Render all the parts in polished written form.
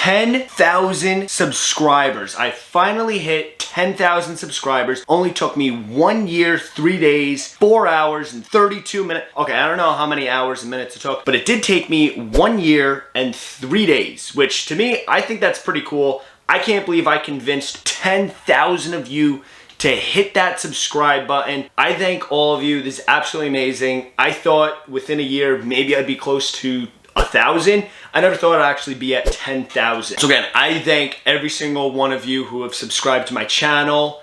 10,000 subscribers. I finally hit 10,000 subscribers. Only took me 1 year, 3 days, 4 hours, and 32 minutes. Okay, I don't know how many hours and minutes it took, but it did take me 1 year and 3 days, which to me, I think that's pretty cool. I can't believe I convinced 10,000 of you to hit that subscribe button. I thank all of you. This is absolutely amazing. I thought within a year, maybe I'd be close to 1,000. I never thought I'd actually be at 10,000. So again, I thank every single one of you who have subscribed to my channel.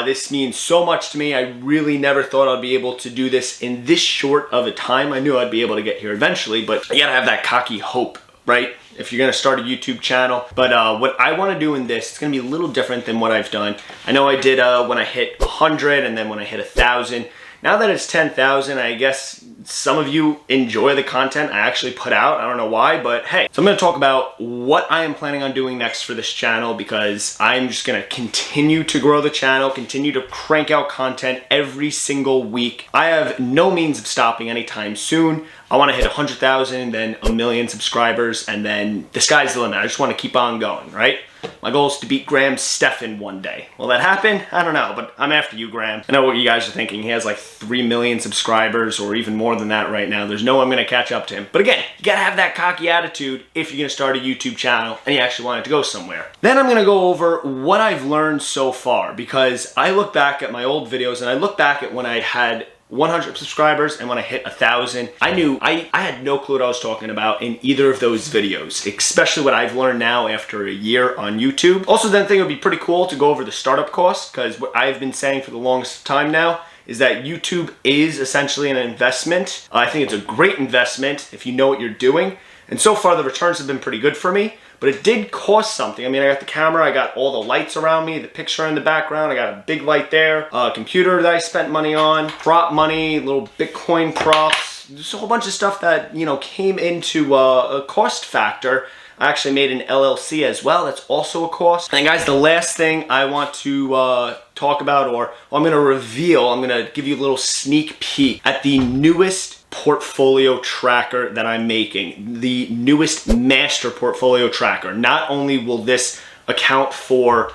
This means so much to me. I really never thought I'd be able to do this in this short of a time. I knew I'd be able to get here eventually, but you gotta have that cocky hope, right? If you're gonna start a YouTube channel. But what I wanna do in this, it's gonna be a little different than what I've done. I know I did when I hit 100 and then when I hit 1,000. Now that it's 10,000, I guess some of you enjoy the content I actually put out. I don't know why, but hey. So I'm gonna talk about what I am planning on doing next for this channel, because I'm just gonna continue to grow the channel, continue to crank out content every single week. I have no means of stopping anytime soon. I wanna hit 100,000, then 1,000,000 subscribers, and then the sky's the limit. I just wanna keep on going, right? My goal is to beat Graham Stephan one day. Will that happen? I don't know, but I'm after you, Graham. I know what you guys are thinking. He has like 3 million subscribers or even more than that right now. There's no way I'm gonna catch up to him. But again, you gotta have that cocky attitude if you're gonna start a YouTube channel and you actually want it to go somewhere. Then I'm gonna go over what I've learned so far, because I look back at my old videos and I look back at when I had 100 subscribers and when I hit 1,000, I knew I had no clue what I was talking about in either of those videos, especially what I've learned now after a year on YouTube. Also, then I think it would be pretty cool to go over the startup costs, because what I've been saying for the longest time now is that YouTube is essentially an investment. I think it's a great investment if you know what you're doing. And so far the returns have been pretty good for me, but it did cost something. I mean, I got the camera, I got all the lights around me, the picture in the background, I got a big light there, a computer that I spent money on, prop money, little Bitcoin props, just a whole bunch of stuff that, you know, came into a cost factor. I actually made an LLC as well. That's also a cost. And guys, the last thing I want to talk about, or I'm gonna reveal, I'm gonna give you a little sneak peek at the newest portfolio tracker that I'm making, the newest master portfolio tracker. Not only will this account for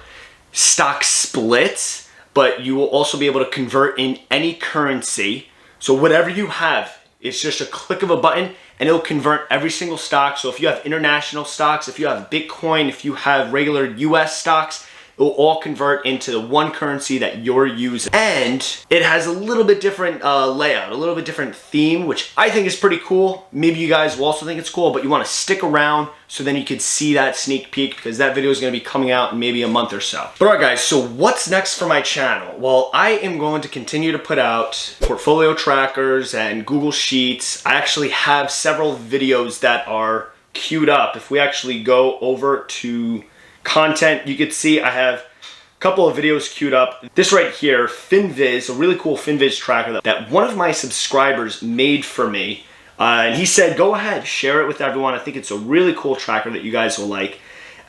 stock splits, but you will also be able to convert in any currency. So whatever you have, it's just a click of a button and it'll convert every single stock. So if you have international stocks, if you have Bitcoin, if you have regular US stocks, it will all convert into the one currency that you're using. And it has a little bit different layout, a little bit different theme, which I think is pretty cool. Maybe you guys will also think it's cool, but you wanna stick around so then you can see that sneak peek, because that video is gonna be coming out in maybe a month or so. But all right guys, so what's next for my channel? Well, I am going to continue to put out portfolio trackers and Google Sheets. I actually have several videos that are queued up. If we actually go over to content, you can see I have a couple of videos queued up. This right here, FinViz, a really cool FinViz tracker that one of my subscribers made for me. And he said, go ahead, share it with everyone. I think it's a really cool tracker that you guys will like.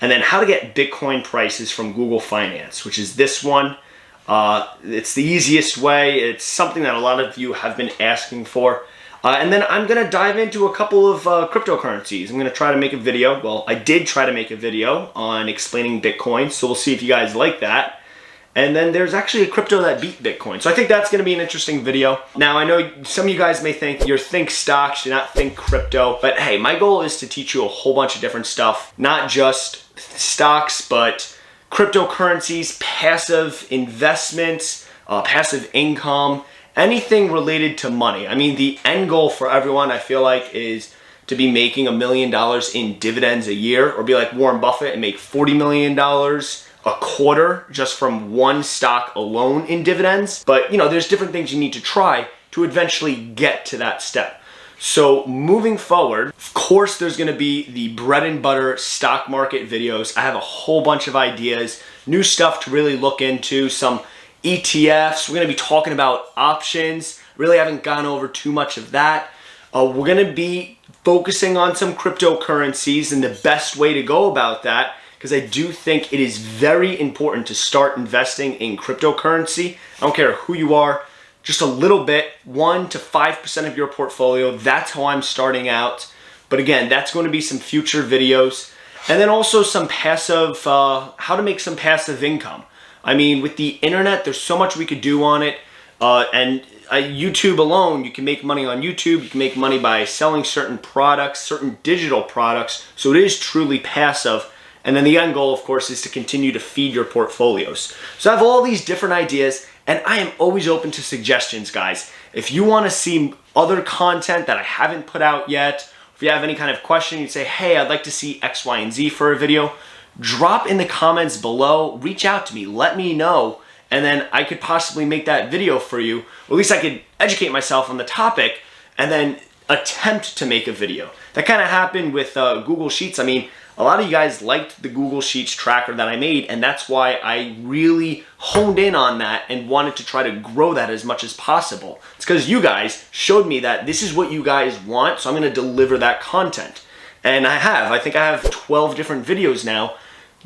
And then how to get Bitcoin prices from Google Finance, which is this one. It's the easiest way. It's something that a lot of you have been asking for. And then I'm gonna dive into a couple of cryptocurrencies. I'm gonna try to make a video. Well, I did try to make a video on explaining Bitcoin, so we'll see if you guys like that. And then there's actually a crypto that beat Bitcoin. So I think that's gonna be an interesting video. Now, I know some of you guys may think you think stocks, do not think crypto, but hey, my goal is to teach you a whole bunch of different stuff, not just stocks, but cryptocurrencies, passive investments, passive income, anything related to money. I mean, the end goal for everyone, I feel like, is to be making $1 million in dividends a year, or be like Warren Buffett and make $40 million a quarter just from one stock alone in dividends. But, you know, there's different things you need to try to eventually get to that step. So moving forward, of course, there's gonna be the bread and butter stock market videos. I have a whole bunch of ideas, new stuff to really look into, some ETFs. We're gonna be talking about options. Really haven't gone over too much of that. We're gonna be focusing on some cryptocurrencies and the best way to go about that, because I do think it is very important to start investing in cryptocurrency. I don't care who you are, just a little bit, 1 to 5% of your portfolio. That's how I'm starting out. But again, that's going to be some future videos. And then also some passive, how to make some passive income. I mean, with the internet, there's so much we could do on it. YouTube alone, you can make money on YouTube. You can make money by selling certain products, certain digital products. So it is truly passive. And then the end goal, of course, is to continue to feed your portfolios. So I have all these different ideas, and I am always open to suggestions, guys. If you want to see other content that I haven't put out yet, if you have any kind of question, you'd say, hey, I'd like to see X, Y, and Z for a video, drop in the comments below, reach out to me, let me know, and then I could possibly make that video for you, or at least I could educate myself on the topic, and then attempt to make a video. That kind of happened with Google Sheets. I mean, a lot of you guys liked the Google Sheets tracker that I made, and that's why I really honed in on that and wanted to try to grow that as much as possible. It's because you guys showed me that this is what you guys want, so I'm going to deliver that content. And I think I have 12 different videos now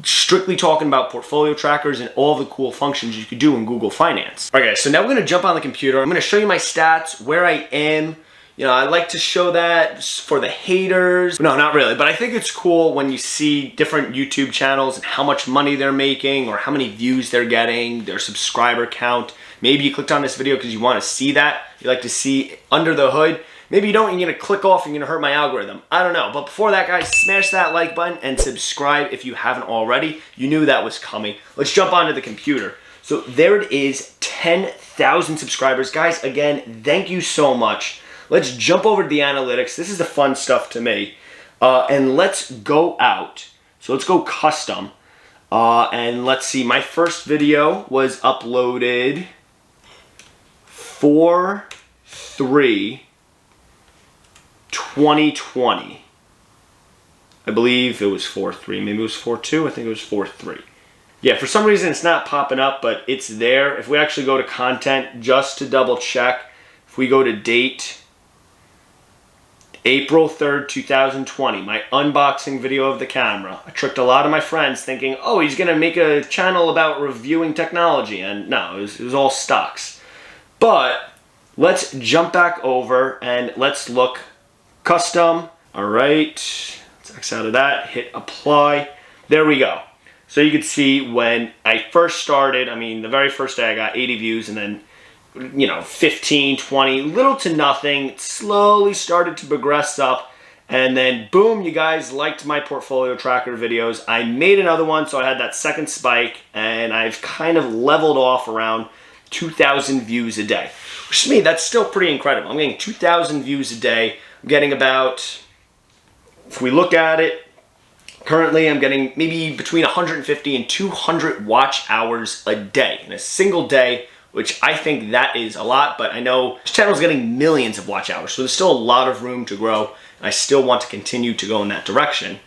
strictly talking about portfolio trackers and all the cool functions you could do in Google Finance. Okay, so now we're going to jump on the computer. I'm going to show you my stats, where I am. You know, I like to show that for the haters. No, not really, but I think it's cool when you see different YouTube channels and how much money they're making or how many views they're getting, their subscriber count. Maybe you clicked on this video because you want to see that. You like to see under the hood. Maybe you don't, you're gonna click off and you're gonna hurt my algorithm. I don't know, but before that, guys, smash that like button and subscribe if you haven't already. You knew that was coming. Let's jump onto the computer. So there it is, 10,000 subscribers. Guys, again, thank you so much. Let's jump over to the analytics. This is the fun stuff to me. And let's go out. So let's go custom. And let's see, my first video was uploaded 4/3/2020. I believe it was 4/3. Maybe it was 4/2. I think it was 4/3. Yeah, for some reason it's not popping up, but it's there. If we actually go to content, just to double check, if we go to date, April 3rd, 2020, my unboxing video of the camera. I tricked a lot of my friends thinking, oh, he's gonna make a channel about reviewing technology, and no, it was all stocks. But let's jump back over and let's look custom. All right, let's X out of that, hit apply. There we go. So you can see when I first started, I mean, the very first day I got 80 views, and then, you know, 15, 20, little to nothing. It slowly started to progress up, and then boom, you guys liked my portfolio tracker videos. I made another one, so I had that second spike, and I've kind of leveled off around 2,000 views a day. Which to me, that's still pretty incredible. I'm getting 2,000 views a day. I'm getting about, if we look at it, currently I'm getting maybe between 150 and 200 watch hours a day in a single day, which I think that is a lot, but I know this channel is getting millions of watch hours, so there's still a lot of room to grow, and I still want to continue to go in that direction.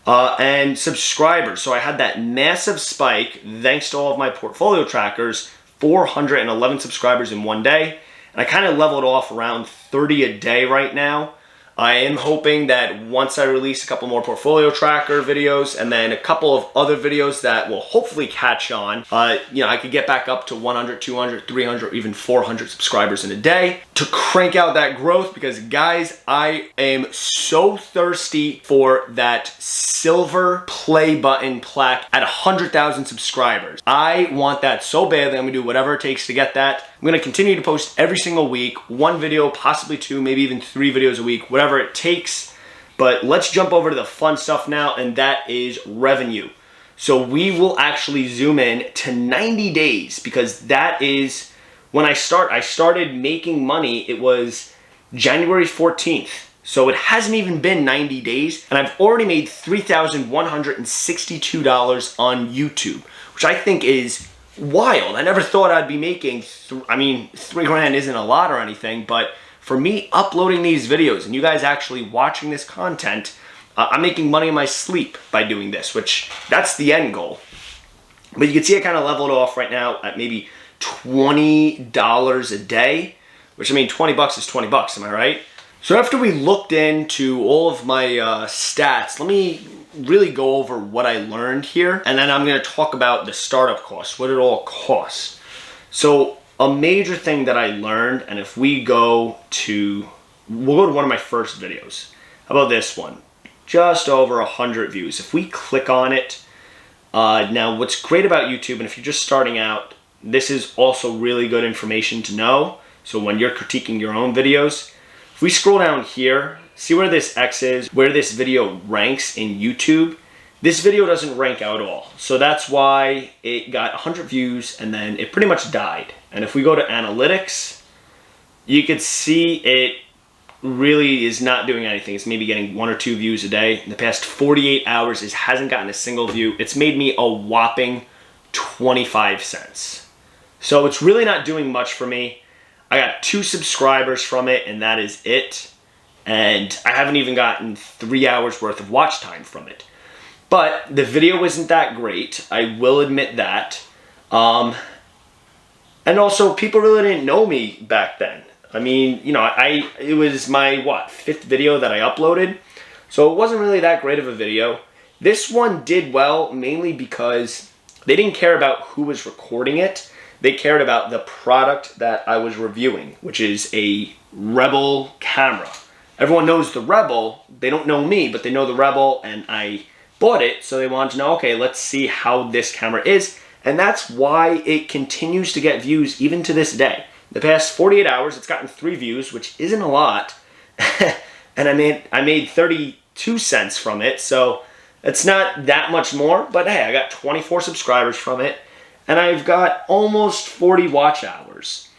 And subscribers, so I had that massive spike thanks to all of my portfolio trackers, 411 subscribers in one day, and I kind of leveled off around 30 a day right now. I am hoping that once I release a couple more portfolio tracker videos and then a couple of other videos that will hopefully catch on, you know, I could get back up to 100, 200, 300, even 400 subscribers in a day to crank out that growth, because guys, I am so thirsty for that silver play button plaque at 100,000 subscribers. I want that so badly. I'm gonna do whatever it takes to get that. I'm gonna continue to post every single week, one video, possibly two, maybe even 3 videos a week, whatever it takes. But let's jump over to the fun stuff now, and that is revenue. So we will actually zoom in to 90 days, because that is when I started making money. It was January 14th. So it hasn't even been 90 days, and I've already made $3,162 on YouTube, which I think is wild. I never thought I'd be making, I mean, $3 isn't a lot or anything, but for me uploading these videos and you guys actually watching this content, I'm making money in my sleep by doing this, which that's the end goal. But you can see I kind of leveled off right now at maybe $20 a day, which I mean, 20 bucks is 20 bucks, am I right? So after we looked into all of my stats, let me really go over what I learned here, and then I'm going to talk about the startup costs, what it all costs. So a major thing that I learned, and if we go to, we'll go to one of my first videos. How about this one? just over 100 views. If we click on it, now what's great about YouTube, and if you're just starting out, this is also really good information to know. So when you're critiquing your own videos, if we scroll down here, see where this X is, where this video ranks in YouTube. This video doesn't rank out at all. So that's why it got 100 views and then it pretty much died. And if we go to analytics, you could see it really is not doing anything. It's maybe getting 1 or 2 views a day. In the past 48 hours, it hasn't gotten a single view. It's made me a whopping 25 cents. So it's really not doing much for me. I got 2 subscribers from it, and that is it. And I haven't even gotten 3 hours worth of watch time from it. But the video isn't that great. I will admit that. And also, people really didn't know me back then. I mean, you know, it was my, 5th video that I uploaded. So it wasn't really that great of a video. This one did well, mainly because they didn't care about who was recording it. They cared about the product that I was reviewing, which is a Rebel camera. Everyone knows the Rebel. They don't know me, but they know the Rebel, and I bought it, so they wanted to know, okay, let's see how this camera is. And that's why it continues to get views even to this day. The past 48 hours, it's gotten 3 views, which isn't a lot. And I made 32 cents from it, so it's not that much more. But hey, I got 24 subscribers from it, and I've got almost 40 watch hours.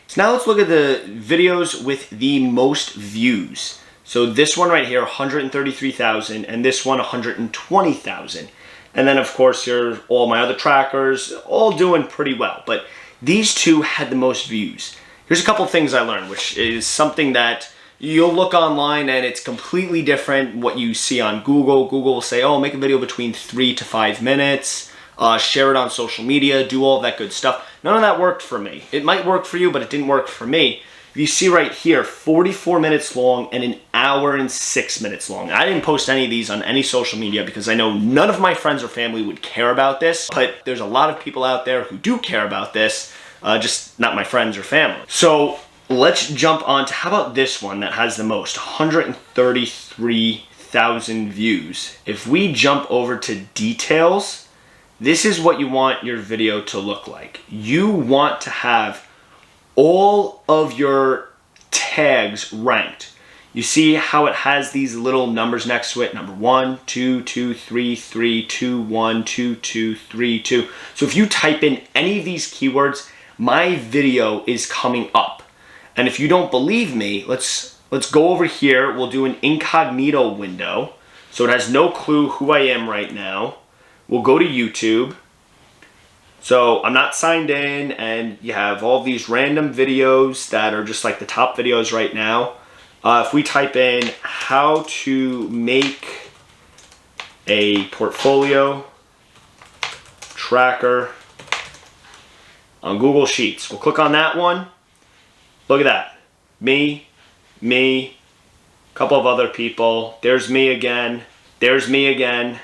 So now let's look at the videos with the most views. So this one right here, 133,000, and this one, 120,000. And then, of course, here's all my other trackers, all doing pretty well. But these 2 had the most views. Here's a couple things I learned, which is something that you'll look online and it's completely different what you see on Google. Google will say, oh, make a video between 3 to 5 minutes, share it on social media, do all that good stuff. None of that worked for me. It might work for you, but it didn't work for me. You see right here, 44 minutes long and 1 hour and 6 minutes long. I didn't post any of these on any social media because I know none of my friends or family would care about this, but there's a lot of people out there who do care about this, just not my friends or family. So let's jump on to, how about this one that has the most, 133,000 views. If we jump over to details, this is what you want your video to look like. You want to have all of your tags ranked. You see how it has these little numbers next to it, number 1, 2, 2, 3, 3, 2, 1, 2, 2, 3, 2. So if you type in any of these keywords, my video is coming up. And if you don't believe me, let's go over here. We'll do an incognito window. So it has no clue who I am right now. We'll go to YouTube. So I'm not signed in, and you have all these random videos that are just like the top videos right now. If we type in how to make a portfolio tracker on Google Sheets, we'll click on that one. Look at that. Me, a couple of other people. There's me again. There's me again.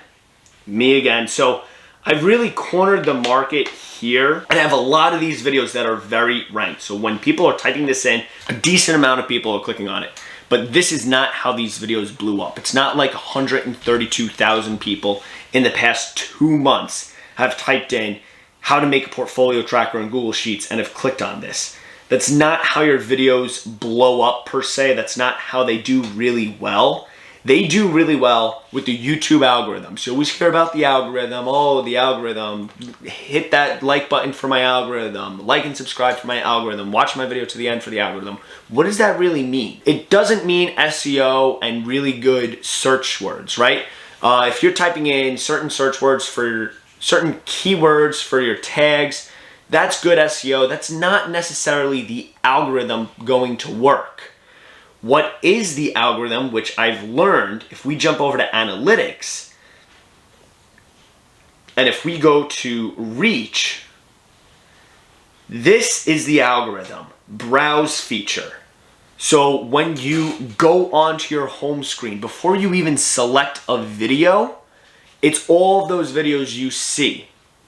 Me again. So I've really cornered the market here, and I have a lot of these videos that are very ranked. So when people are typing this in, a decent amount of people are clicking on it. But this is not how these videos blew up. It's not like 132,000 people in the past 2 months have typed in how to make a portfolio tracker in Google Sheets and have clicked on this. That's not how your videos blow up per se. That's not how they do really well. They do really well with the YouTube algorithm. So you always hear about the algorithm. Oh, the algorithm. Hit that like button for my algorithm. Like and subscribe for my algorithm. Watch my video to the end for the algorithm. What does that really mean? It doesn't mean SEO and really good search words, right? If you're typing in certain search words for certain keywords for your tags, that's good SEO. That's not necessarily the algorithm going to work. What is the algorithm, which I've learned, if we jump over to analytics, and if we go to reach, this is the algorithm, browse feature. So when you go onto your home screen, before you even select a video, it's all of those videos you see.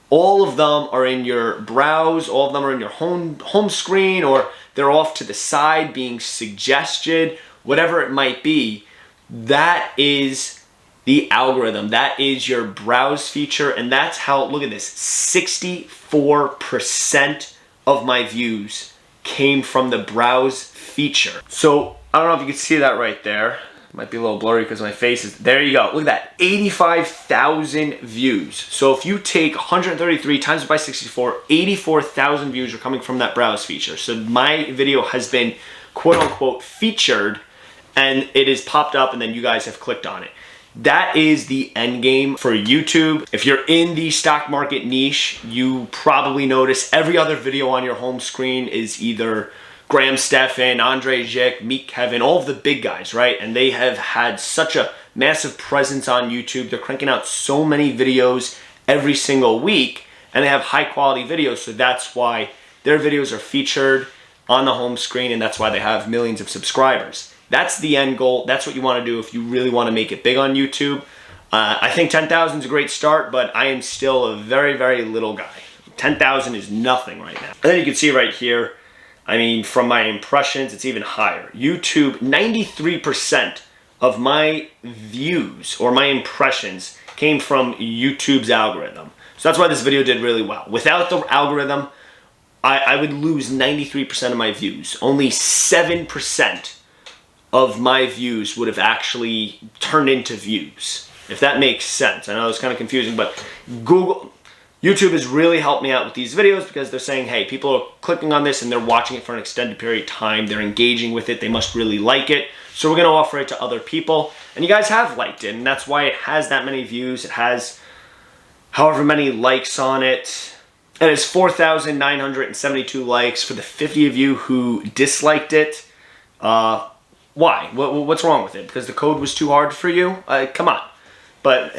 All of them are in your browse, all of them are in your home screen, or they're off to the side being suggested, whatever it might be. That is the algorithm. That is your browse feature, and that's how, look at this, 64% of my views came from the browse feature. So I don't know if you can see that right there. Might be a little blurry because my face is, there you go. Look at that, 85,000 views. So if you take 133 times it by 64, 84,000 views are coming from that browse feature. So my video has been quote unquote featured, and it is popped up, and then you guys have clicked on it. That is the end game for YouTube. If you're in the stock market niche, you probably notice every other video on your home screen is either Graham Stephan, Andre Zick, Meet Kevin, all of the big guys, right? And they have had such a massive presence on YouTube. They're cranking out so many videos every single week, and they have high quality videos, so that's why their videos are featured on the home screen, and that's why they have millions of subscribers. That's the end goal. That's what you want to do if you really want to make it big on YouTube. I think 10,000 is a great start, but I am still a very, very little guy. 10,000 is nothing right now. And then you can see right here, I mean, from my impressions, it's even higher. YouTube, 93% of my views or my impressions came from YouTube's algorithm. So that's why this video did really well. Without the algorithm, I would lose 93% of my views. Only 7% of my views would have actually turned into views, if that makes sense. I know it's kind of confusing, but YouTube has really helped me out with these videos because they're saying, hey, people are clicking on this and they're watching it for an extended period of time. They're engaging with it. They must really like it. So we're going to offer it to other people. And you guys have liked it, and that's why it has that many views. It has however many likes on it. And it's 4,972 likes for the 50 of you who disliked it. Why? What's wrong with it? Because the code was too hard for you? Come on. But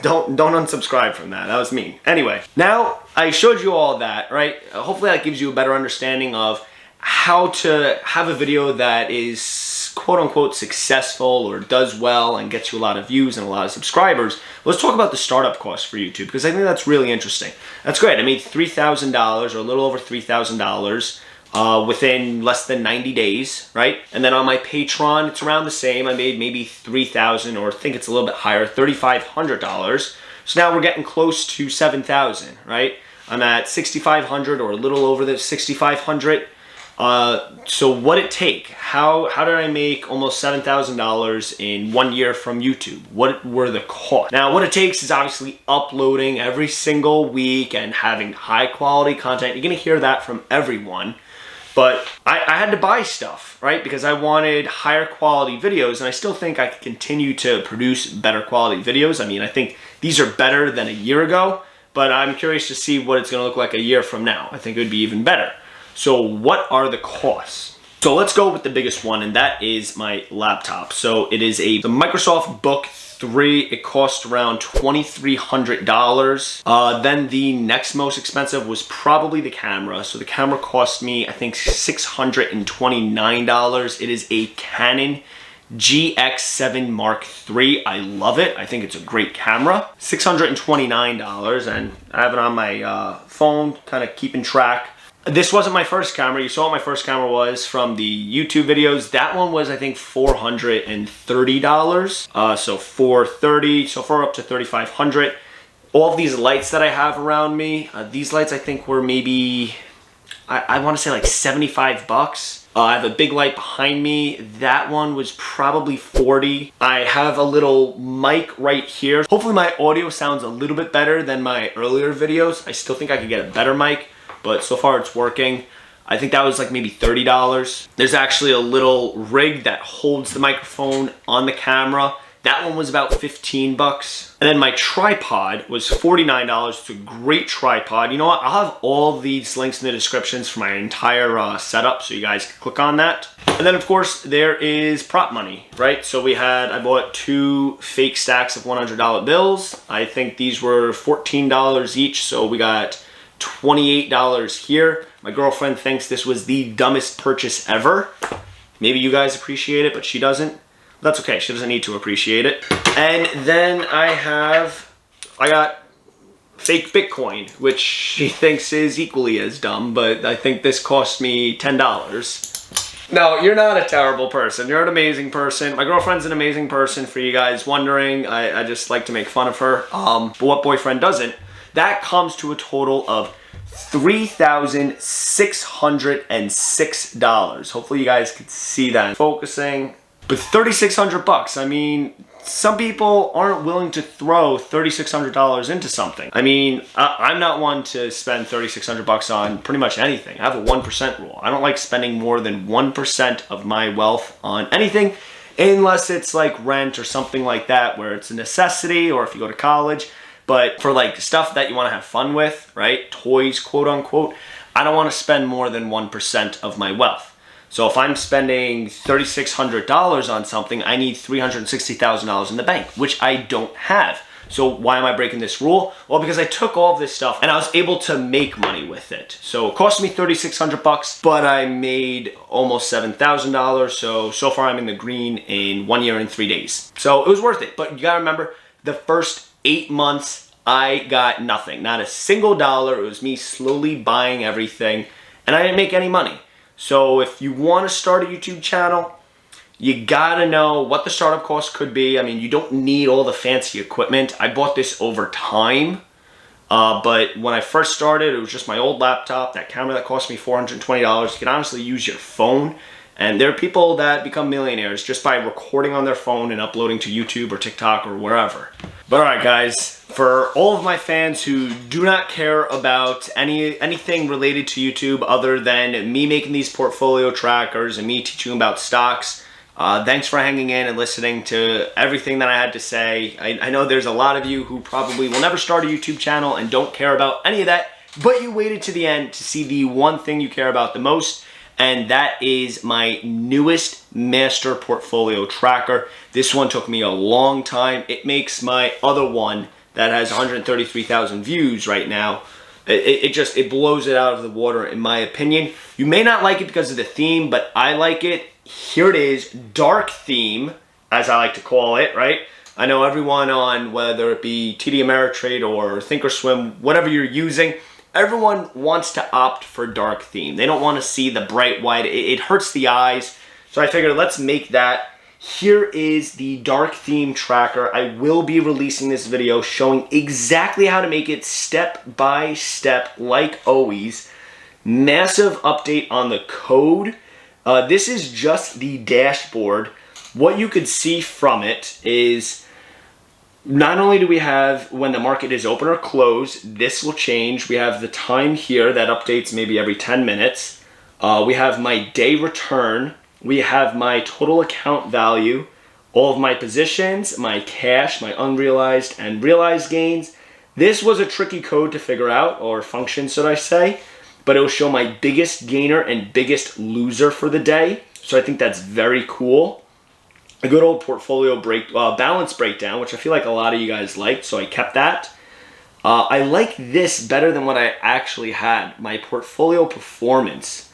don't unsubscribe from that. That was mean. Anyway, now I showed you all that, right? Hopefully that gives you a better understanding of how to have a video that is quote unquote successful or does well and gets you a lot of views and a lot of subscribers. Let's talk about the startup cost for YouTube, because I think that's really interesting. That's great. I made $3,000 or a little over $3,000 within less than 90 days, right? And then on my Patreon, it's around the same. I made maybe $3,000, or I think it's a little bit higher, $3,500. So now we're getting close to $7,000, right? I'm at $6,500 or a little over the $6,500. So what it take? How did I make almost $7,000 in 1 year from YouTube? What were the costs? Now, what it takes is obviously uploading every single week and having high quality content. You're gonna hear that from everyone. But I had to buy stuff, right? Because I wanted higher quality videos, and I still think I can continue to produce better quality videos. I mean, I think these are better than a year ago, but I'm curious to see what it's gonna look like a year from now. I think it would be even better. So what are the costs? So let's go with the biggest one, and that is my laptop. So it is the Microsoft Book 3. It cost around $2,300. Then the next most expensive was probably the camera. So the camera cost me, I think, $629. It is a Canon GX7 Mark III. I love it. I think it's a great camera. $629, and I have it on my phone, kind of keeping track. This wasn't my first camera. You saw what my first camera was from the YouTube videos. That one was, I think, $430. So $430, so far up to $3,500. All of these lights that I have around me, these lights I think were maybe, I want to say like 75 bucks. I have a big light behind me. That one was probably 40. I have a little mic right here. Hopefully my audio sounds a little bit better than my earlier videos. I still think I could get a better mic, but so far it's working. I think that was like maybe $30. There's actually a little rig that holds the microphone on the camera. That one was about 15 bucks. And then my tripod was $49. It's a great tripod. You know what? I'll have all these links in the descriptions for my entire setup, so you guys can click on that. And then of course there is prop money, right? So I bought 2 fake stacks of $100 bills. I think these were $14 each, so we got $28 here. My girlfriend thinks this was the dumbest purchase ever. Maybe you guys appreciate it, but she doesn't. That's okay, she doesn't need to appreciate it. And then I got fake Bitcoin, which she thinks is equally as dumb, but I think this cost me $10. No, you're not a terrible person. You're an amazing person. My girlfriend's an amazing person, for you guys wondering. I just like to make fun of her. But what boyfriend doesn't? That comes to a total of $3,606. Hopefully you guys could see that. Focusing. But $3,600, I mean, some people aren't willing to throw $3,600 into something. I mean, I'm not one to spend $3,600 on pretty much anything. I have a 1% rule. I don't like spending more than 1% of my wealth on anything, unless it's like rent or something like that, where it's a necessity, or if you go to college. But for like stuff that you want to have fun with, right? Toys, quote unquote, I don't want to spend more than 1% of my wealth. So if I'm spending $3,600 on something, I need $360,000 in the bank, which I don't have. So why am I breaking this rule? Well, because I took all of this stuff and I was able to make money with it. So it cost me $3,600, but I made almost $7,000. So far I'm in the green in 1 year and 3 days. So it was worth it. But you gotta remember, the first 8 months, I got nothing, not a single dollar. It was me slowly buying everything, and I didn't make any money. So if you want to start a YouTube channel, you gotta know what the startup cost could be. I mean, you don't need all the fancy equipment. I bought this over time, but when I first started, it was just my old laptop, that camera that cost me $420. You can honestly use your phone. And there are people that become millionaires just by recording on their phone and uploading to YouTube or TikTok or wherever. But all right, guys, for all of my fans who do not care about anything related to YouTube other than me making these portfolio trackers and me teaching about stocks, thanks for hanging in and listening to everything that I had to say. I know there's a lot of you who probably will never start a YouTube channel and don't care about any of that, but you waited to the end to see the one thing you care about the most. And that is my newest master portfolio tracker. This one took me a long time. It makes my other one that has 133,000 views right now. It blows it out of the water, in my opinion. You may not like it because of the theme, but I like it. Here it is, dark theme, as I like to call it, right? I know everyone on, whether it be TD Ameritrade or Thinkorswim, whatever you're using, everyone wants to opt for dark theme. They don't want to see the bright white. It hurts the eyes. So I figured let's make that. Here is the dark theme tracker. I will be releasing this video showing exactly how to make it step by step, like always. Massive update on the code. This is just the dashboard. What you could see from it is, not only do we have when the market is open or closed, this will change. We have the time here that updates maybe every 10 minutes. We have my day return. We have my total account value, all of my positions, my cash, my unrealized and realized gains. This was a tricky code to figure out, or function should I say, but it will show my biggest gainer and biggest loser for the day. So I think that's very cool. A good old portfolio balance breakdown, which I feel like a lot of you guys liked, so I kept that. I like this better than what I actually had, my portfolio performance.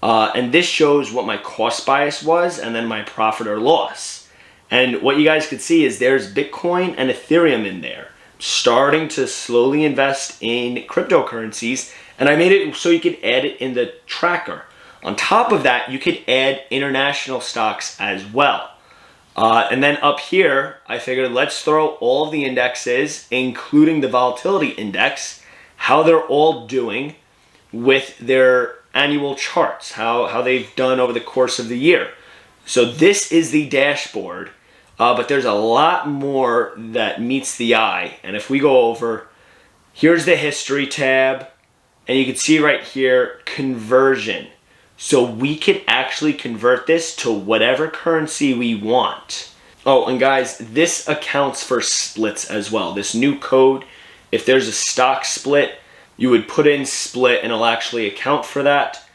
And this shows what my cost bias was and then my profit or loss. And what you guys could see is there's Bitcoin and Ethereum in there. Starting to slowly invest in cryptocurrencies, and I made it so you could add it in the tracker. On top of that, you could add international stocks as well. And then up here, I figured let's throw all of the indexes, including the volatility index, how they're all doing with their annual charts, how they've done over the course of the year. So this is the dashboard, but there's a lot more that meets the eye. And if we go over, here's the history tab, and you can see right here, conversion. So we could actually convert this to whatever currency we want. Oh, and guys, this accounts for splits as well. This new code, if there's a stock split, you would put in split and it'll actually account for that.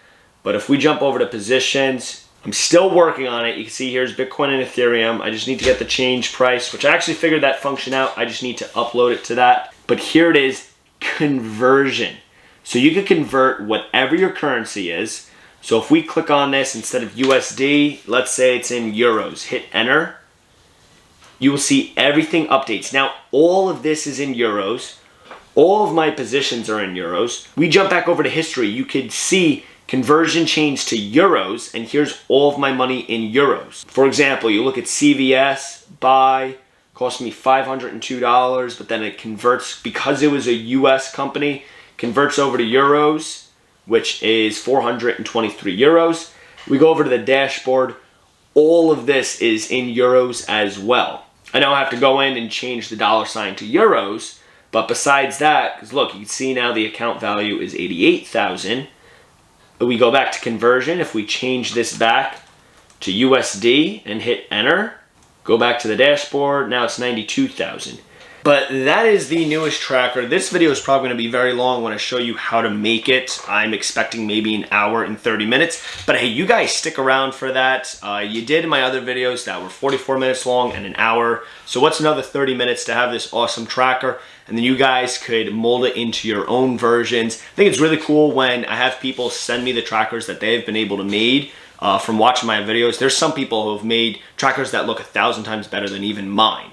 But if we jump over to positions, I'm still working on it. You can see here's Bitcoin and Ethereum. I just need to get the change price, which I actually figured that function out. I just need to upload it to that. But here it is, conversion. So you can convert whatever your currency is. So if we click on this, instead of USD, let's say it's in euros, hit enter, you will see everything updates. Now, all of this is in euros. All of my positions are in euros. We jump back over to history. You could see Conversion changed to euros, and here's all of my money in euros. For example, you look at CVS, buy, cost me $502, but then it converts, because it was a US company, converts over to euros, which is 423 euros. We go over to the dashboard. All of this is in euros as well. I now have to go in and change the dollar sign to euros, but besides that, because look, you can see now the account value is 88,000. We go back to conversion. If we change this back to USD and hit enter, go back to the dashboard, now it's 92,000. But that is the newest tracker. This video is probably going to be very long when I show you how to make it. I'm expecting maybe an hour and 30 minutes. But hey, you guys stick around for that. You did in my other videos that were 44 minutes long and an hour. So what's another 30 minutes to have this awesome tracker? And then you guys could mold it into your own versions. I think it's really cool when I have people send me the trackers that they've been able to make from watching my videos. There's some people who have made trackers that look 1,000 times better than even mine.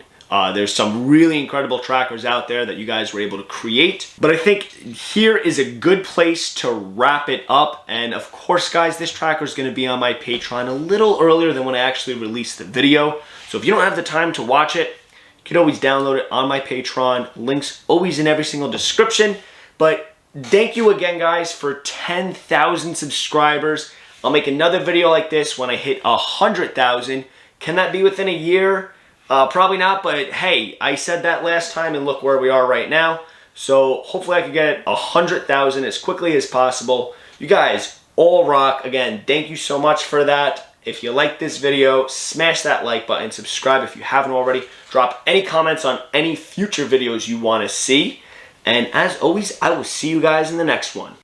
There's some really incredible trackers out there that you guys were able to create. But I think here is a good place to wrap it up. And of course, guys, this tracker is going to be on my Patreon a little earlier than when I actually release the video. So if you don't have the time to watch it, you can always download it on my Patreon. Links always in every single description. But thank you again, guys, for 10,000 subscribers. I'll make another video like this when I hit 100,000. Can that be within a year? Probably not, but hey, I said that last time and look where we are right now. So hopefully I can get 100,000 as quickly as possible. You guys all rock. Again, thank you so much for that. If you like this video, smash that like button, subscribe if you haven't already. Drop any comments on any future videos you want to see. And as always, I will see you guys in the next one.